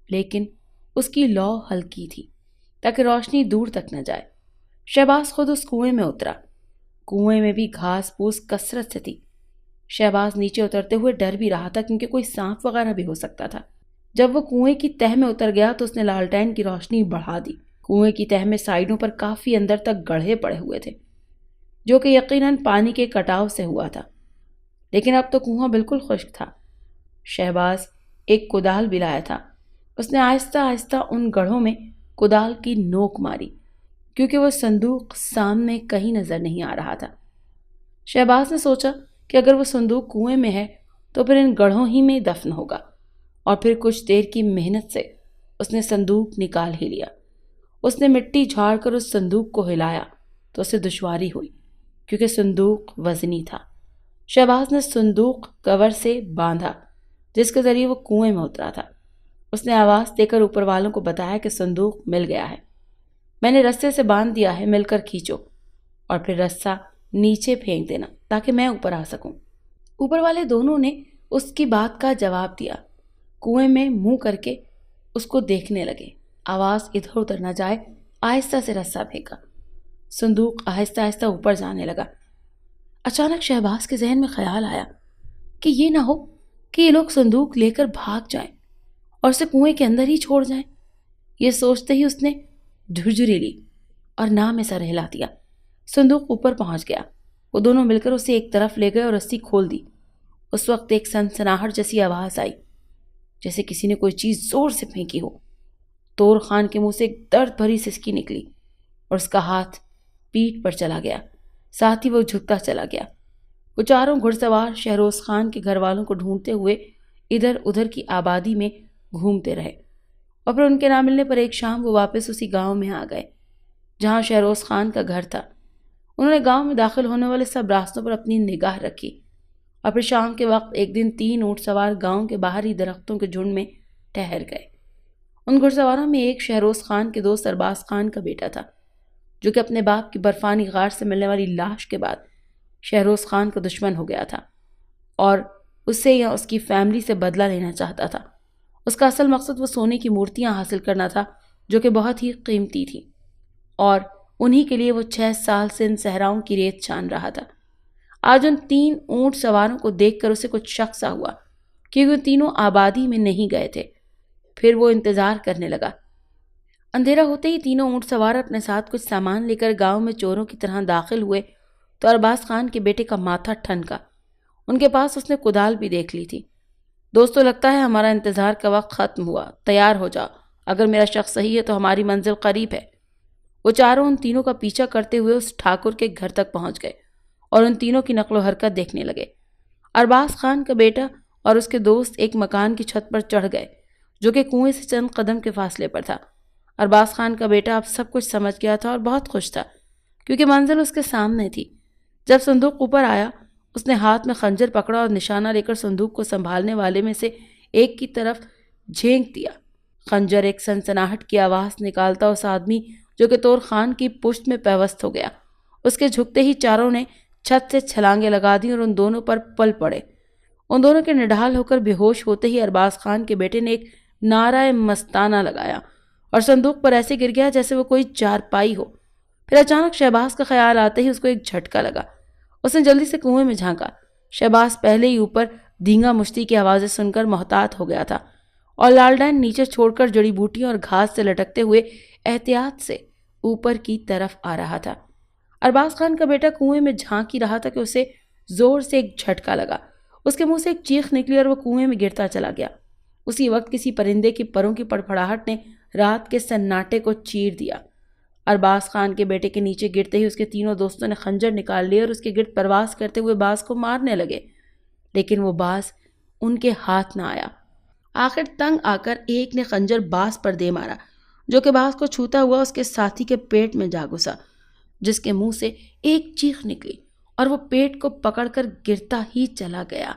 لیکن اس کی لو ہلکی تھی تاکہ روشنی دور تک نہ جائے۔ شہباز خود اس کنویں میں اترا۔ کنویں میں بھی گھاس پھوس کثرت سے تھی۔ شہباز نیچے اترتے ہوئے ڈر بھی رہا تھا کیونکہ کوئی سانپ وغیرہ بھی ہو سکتا تھا۔ جب وہ کنویں کی تہہ میں اتر گیا تو اس نے لالٹین کی روشنی بڑھا دی۔ کنویں کی تہہ میں سائیڈوں پر کافی اندر تک گڑھے پڑے ہوئے تھے، جو کہ یقیناً پانی کے کٹاؤ سے ہوا تھا، لیکن اب تو کنواں بالکل خشک تھا۔ شہباز ایک کدال بھی لایا تھا۔ اس نے آہستہ آہستہ ان گڑھوں میں کدال کی نوک ماری، کیونکہ وہ صندوق سامنے کہیں نظر نہیں آ رہا تھا۔ شہباز نے سوچا کہ اگر وہ صندوق کنویں میں ہے تو پھر ان گڑھوں ہی میں دفن ہوگا، اور پھر کچھ دیر کی محنت سے اس نے صندوق نکال ہی لیا۔ اس نے مٹی جھاڑ کر اس صندوق کو ہلایا تو اسے دشواری ہوئی، کیونکہ صندوق وزنی تھا۔ شہباز نے صندوق کور سے باندھا جس کے ذریعے وہ کنویں میں اترا تھا۔ اس نے آواز دے کر اوپر والوں کو بتایا کہ صندوق مل گیا ہے، میں نے رسے سے باندھ دیا ہے، مل کر کھینچو اور پھر رسہ نیچے پھینک دینا تاکہ میں اوپر آ سکوں۔ اوپر والے دونوں نے اس کی بات کا جواب دیا، کنویں میں منہ کر کے اس کو دیکھنے لگے۔ آواز ادھر ادھر نہ جائے، آہستہ سے رسہ پھینکا۔ صندوق آہستہ آہستہ اوپر جانے لگا۔ اچانک شہباز کے ذہن میں خیال آیا کہ یہ نہ ہو کہ یہ لوگ صندوق لے کر بھاگ جائیں اور اسے کنویں کے اندر ہی چھوڑ جائیں۔ یہ سوچتے ہی اس نے جھرجھری لی اور نام میں سر ہلا دیا۔ صندوق اوپر پہنچ گیا۔ وہ دونوں مل کر اسے ایک طرف لے گئے اور رسی کھول دی۔ اس وقت ایک سنسناہٹ جیسی آواز آئی، جیسے کسی نے کوئی چیز زور سے پھینکی ہو۔ طور خان کے منہ سے ایک درد بھری سسکی نکلی اور اس کا ہاتھ پیٹھ پر چلا گیا، ساتھ ہی وہ جھکتا چلا گیا۔ وہ چاروں گھڑ سوار شہروز خان کے گھر والوں کو ڈھونڈتے ہوئے ادھر ادھر کی آبادی میں گھومتے رہے، اور پھر ان کے نہ ملنے پر ایک شام وہ واپس اسی گاؤں میں آ گئے جہاں شہروز خان کا گھر تھا۔ انہوں نے گاؤں میں داخل ہونے والے سب راستوں پر اپنی نگاہ رکھی، اور پھر شام کے وقت ایک دن 3 اونٹ سوار گاؤں کے باہری درختوں کے جھنڈ میں ٹھہر گئے۔ ان گھڑ سواروں میں ایک شہروز خان کے دوست ارباز خان کا بیٹا تھا، جو کہ اپنے باپ کی برفانی غار سے ملنے والی لاش کے بعد شہروز خان کا دشمن ہو گیا تھا اور اس سے یا اس کی فیملی سے بدلہ لینا چاہتا تھا۔ اس کا اصل مقصد وہ سونے کی مورتیاں حاصل کرنا تھا جو کہ بہت ہی قیمتی تھی، اور انہی کے لیے وہ 6 سال سے ان صحراؤں کی ریت چھان رہا تھا۔ آج ان 3 اونٹ سواروں کو دیکھ کر اسے کچھ شک سا ہوا، کیونکہ وہ تینوں آبادی میں نہیں گئے تھے۔ پھر وہ انتظار کرنے لگا۔ اندھیرا ہوتے ہی تینوں اونٹ سوار اپنے ساتھ کچھ سامان لے کر گاؤں میں چوروں کی طرح داخل ہوئے تو ارباز خان کے بیٹے کا ماتھا ٹھنکا۔ ان کے پاس اس نے کدال بھی دیکھ لی تھی۔ دوستو، لگتا ہے ہمارا انتظار کا وقت ختم ہوا، تیار ہو جاؤ، اگر میرا شخص صحیح ہے تو ہماری منزل قریب ہے۔ وہ چاروں ان تینوں کا پیچھا کرتے ہوئے اس ٹھاکر کے گھر تک پہنچ گئے اور ان تینوں کی نقل و حرکت دیکھنے لگے۔ ارباز خان کا بیٹا اور اس کے دوست ایک مکان کی چھت پر چڑھ گئے جو کہ کنویں سے چند قدم کے فاصلے پر تھا۔ ارباز خان کا بیٹا اب سب کچھ سمجھ گیا تھا اور بہت خوش تھا کیونکہ منزل اس کے سامنے تھی۔ جب صندوق اوپر آیا، اس نے ہاتھ میں خنجر پکڑا اور نشانہ لے کر صندوق کو سنبھالنے والے میں سے ایک کی طرف جھینک دیا۔ خنجر ایک سنسناہٹ کی آواز نکالتا اس آدمی جو کہ طور خان کی پشت میں پیوست ہو گیا۔ اس کے جھکتے ہی چاروں نے چھت سے چھلانگیں لگا دیں اور ان دونوں پر پل پڑے۔ ان دونوں کے نڈھال ہو کر بے ہوش ہوتے ہی ارباز خان کے بیٹے نے ایک نعرہ مستانہ لگایا اور صندوق پر ایسے گر گیا جیسے وہ کوئی چارپائی ہو۔ پھر اچانک شہباز کا خیال آتے ہی اس کو ایک جھٹکا لگا۔ اس نے جلدی سے کنویں میں جھانکا۔ شہباز پہلے ہی اوپر دھینگا مشتی کی آوازیں سن کر محتاط ہو گیا تھا اور لالٹین نیچے چھوڑ کر جڑی بوٹیوں اور گھاس سے لٹکتے ہوئے احتیاط سے اوپر کی طرف آ رہا تھا۔ ارباز خان کا بیٹا کنویں میں جھانک ہی رہا تھا کہ اسے زور سے ایک جھٹکا لگا۔ اس کے منہ سے ایک چیخ نکلی اور وہ کنویں میں گرتا چلا گیا۔ اسی وقت کسی پرندے کی پروں کی پڑپڑاہٹ نے رات کے سناٹے کو چیر دیا۔ ارباز خان کے بیٹے کے نیچے گرتے ہی اس کے تینوں دوستوں نے خنجر نکال لیے اور اس کے گرد پرواز کرتے ہوئے باز کو مارنے لگے، لیکن وہ باز ان کے ہاتھ نہ آیا۔ آخر تنگ آ کر ایک نے خنجر باز پر دے مارا جو کہ باز کو چھوتا ہوا اس کے ساتھی کے پیٹ میں جا گھسا، جس کے منہ سے ایک چیخ نکلی اور وہ پیٹ کو پکڑ کر گرتا ہی چلا گیا،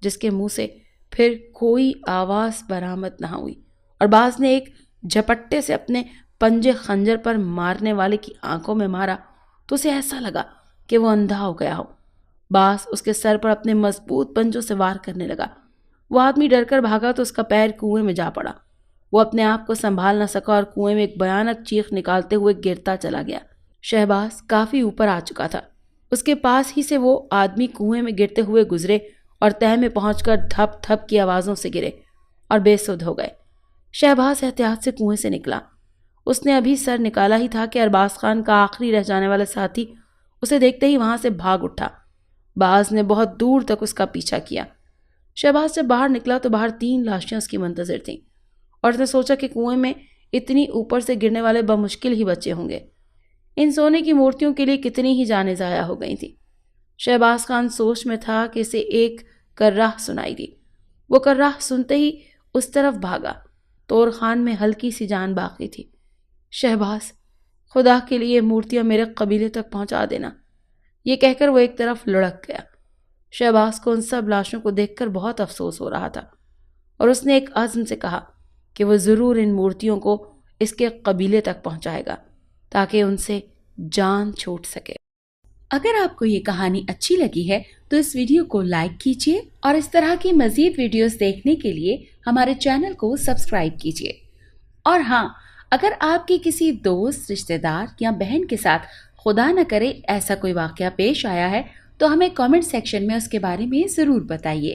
جس کے منہ سے پھر کوئی آواز برآمد نہ ہوئی، اور باز نے ایک جھپٹے سے اپنے پنجے خنجر پر مارنے والے کی آنکھوں میں مارا تو اسے ایسا لگا کہ وہ اندھا ہو گیا ہو۔ باز اس کے سر پر اپنے مضبوط پنجوں سے وار کرنے لگا۔ وہ آدمی ڈر کر بھاگا تو اس کا پیر کنویں میں جا پڑا۔ وہ اپنے آپ کو سنبھال نہ سکا اور کنویں میں ایک بھیانک چیخ نکالتے ہوئے گرتا چلا گیا۔ شہباز کافی اوپر آ چکا تھا۔ اس کے پاس ہی سے وہ آدمی کنویں میں گرتے ہوئے گزرے اور تہہ میں پہنچ کر دھپ دھپ کی آوازوں سے گرے اور بے سدھ ہو گئے۔ شہباز احتیاط سے کنویں سے نکلا۔ اس نے ابھی سر نکالا ہی تھا کہ ارباز خان کا آخری رہ جانے والا ساتھی اسے دیکھتے ہی وہاں سے بھاگ اٹھا۔ باز نے بہت دور تک اس کا پیچھا کیا۔ شہباز جب باہر نکلا تو باہر 3 لاشیں اس کی منتظر تھیں، اور اس نے سوچا کہ کنویں میں اتنی اوپر سے گرنے والے بمشکل ہی بچے ہوں گے۔ ان سونے کی مورتیوں کے لیے کتنی ہی جانیں ضائع ہو گئی تھیں۔ شہباز خان سوچ میں تھا کہ اسے ایک کرراہ سنائی دی۔ وہ کرراہ سنتے ہی اس طرف بھاگا۔ طور خان میں ہلکی سی جان باقی تھی۔ شہباز، خدا کے لیے مورتیاں میرے قبیلے تک پہنچا دینا، یہ کہہ کر وہ ایک طرف لڑک گیا۔ شہباز کو ان سب لاشوں کو دیکھ کر بہت افسوس ہو رہا تھا اور اس نے ایک عزم سے کہا کہ وہ ضرور ان مورتیوں کو اس کے قبیلے تک پہنچائے گا تاکہ ان سے جان چھوٹ سکے۔ اگر آپ کو یہ کہانی اچھی لگی ہے تو اس ویڈیو کو لائک کیجیے اور اس طرح کی مزید ویڈیوز دیکھنے کے لیے ہمارے چینل کو سبسکرائب کیجیے۔ اور ہاں، اگر آپ کی کسی دوست، رشتہ دار یا بہن کے ساتھ خدا نہ کرے ایسا کوئی واقعہ پیش آیا ہے تو ہمیں کامنٹ سیکشن میں اس کے بارے میں ضرور بتائیے۔